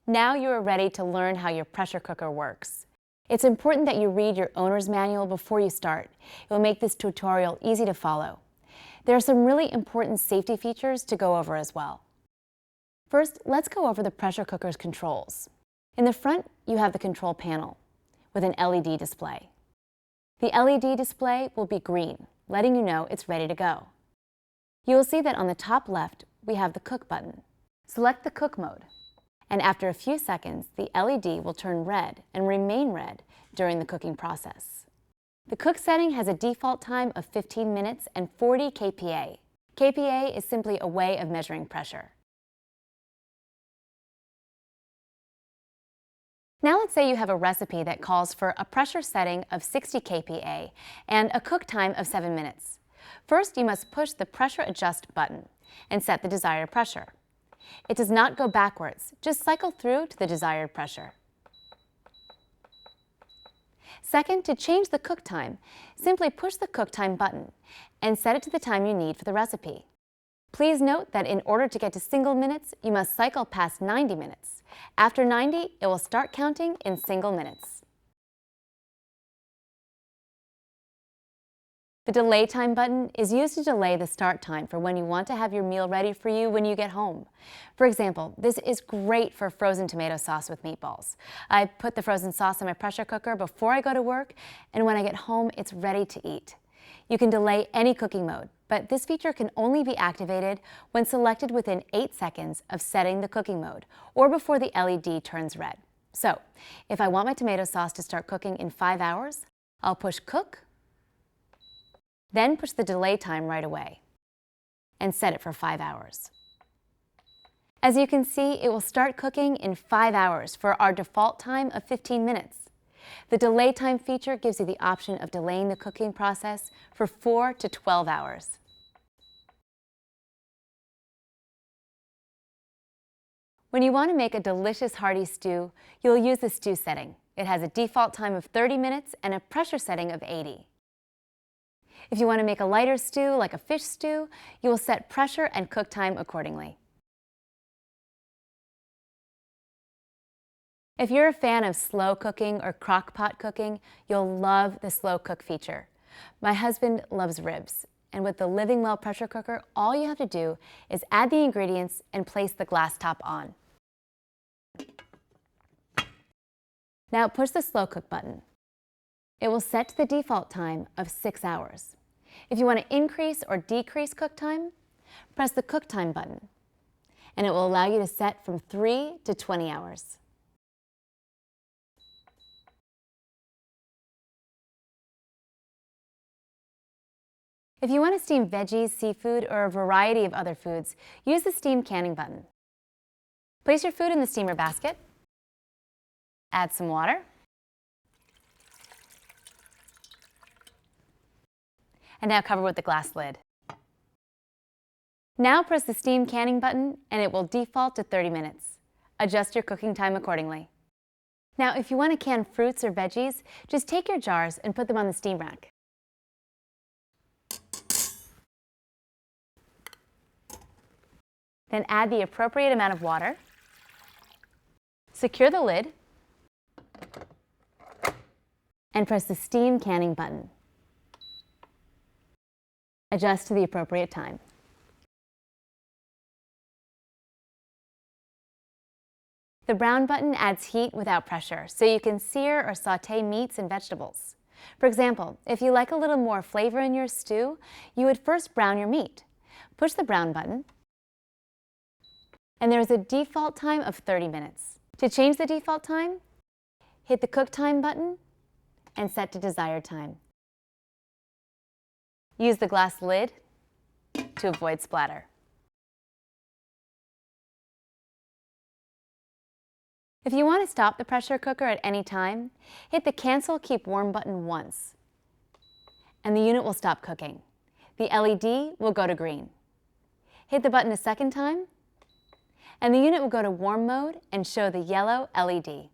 Now you are ready to learn how your pressure cooker works. It's important that you read your owner's manual before you start. It will make this tutorial easy to follow. There are some really important safety features to go over as well. First, let's go over the pressure cooker's controls. In the front, you have the control panel with an LED display. The LED display will be green, letting you know it's ready to go. You will see that on the top left, we have the cook button. Select the cook mode, and after a few seconds, the LED will turn red and remain red during the cooking process. The cook setting has a default time of 15 minutes and 40 kPa. kPa is simply a way of measuring pressure. Now let's say you have a recipe that calls for a pressure setting of 60 kPa and a cook time of 7 minutes. First, you must push the pressure adjust button and set the desired pressure. It does not go backwards, just cycle through to the desired pressure. Second, to change the cook time, simply push the cook time button and set it to the time you need for the recipe. Please note that in order to get to single minutes, you must cycle past 90 minutes. After 90, it will start counting in single minutes. The delay time button is used to delay the start time for when you want to have your meal ready for you when you get home. For example, this is great for frozen tomato sauce with meatballs. I put the frozen sauce in my pressure cooker before I go to work, and when I get home, it's ready to eat. You can delay any cooking mode, but this feature can only be activated when selected within 8 seconds of setting the cooking mode or before the LED turns red. So, if I want my tomato sauce to start cooking in 5 hours, I'll push cook, then push the delay time right away and set it for 5 hours. As you can see, it will start cooking in 5 hours for our default time of 15 minutes. The delay time feature gives you the option of delaying the cooking process for 4 to 12 hours. When you want to make a delicious hearty stew, you'll use the stew setting. It has a default time of 30 minutes and a pressure setting of 80. If you want to make a lighter stew, like a fish stew, you will set pressure and cook time accordingly. If you're a fan of slow cooking or crock pot cooking, you'll love the slow cook feature. My husband loves ribs, and with the Living Well pressure cooker, all you have to do is add the ingredients and place the glass top on. Now push the slow cook button. It will set to the default time of 6 hours. If you want to increase or decrease cook time, press the cook time button, and it will allow you to set from 3 to 20 hours. If you want to steam veggies, seafood, or a variety of other foods, use the steam canning button. Place your food in the steamer basket, add some water, and now cover with the glass lid. Now press the steam canning button and it will default to 30 minutes. Adjust your cooking time accordingly. Now if you want to can fruits or veggies, just take your jars and put them on the steam rack. Then add the appropriate amount of water. Secure the lid and press the steam canning button. Adjust to the appropriate time. The brown button adds heat without pressure, so you can sear or sauté meats and vegetables. For example, if you like a little more flavor in your stew, you would first brown your meat. Push the brown button, and there is a default time of 30 minutes. To change the default time, hit the cook time button and set to desired time. Use the glass lid to avoid splatter. If you want to stop the pressure cooker at any time, hit the Cancel Keep Warm button once, and the unit will stop cooking. The LED will go to green. Hit the button a second time, and the unit will go to warm mode and show the yellow LED.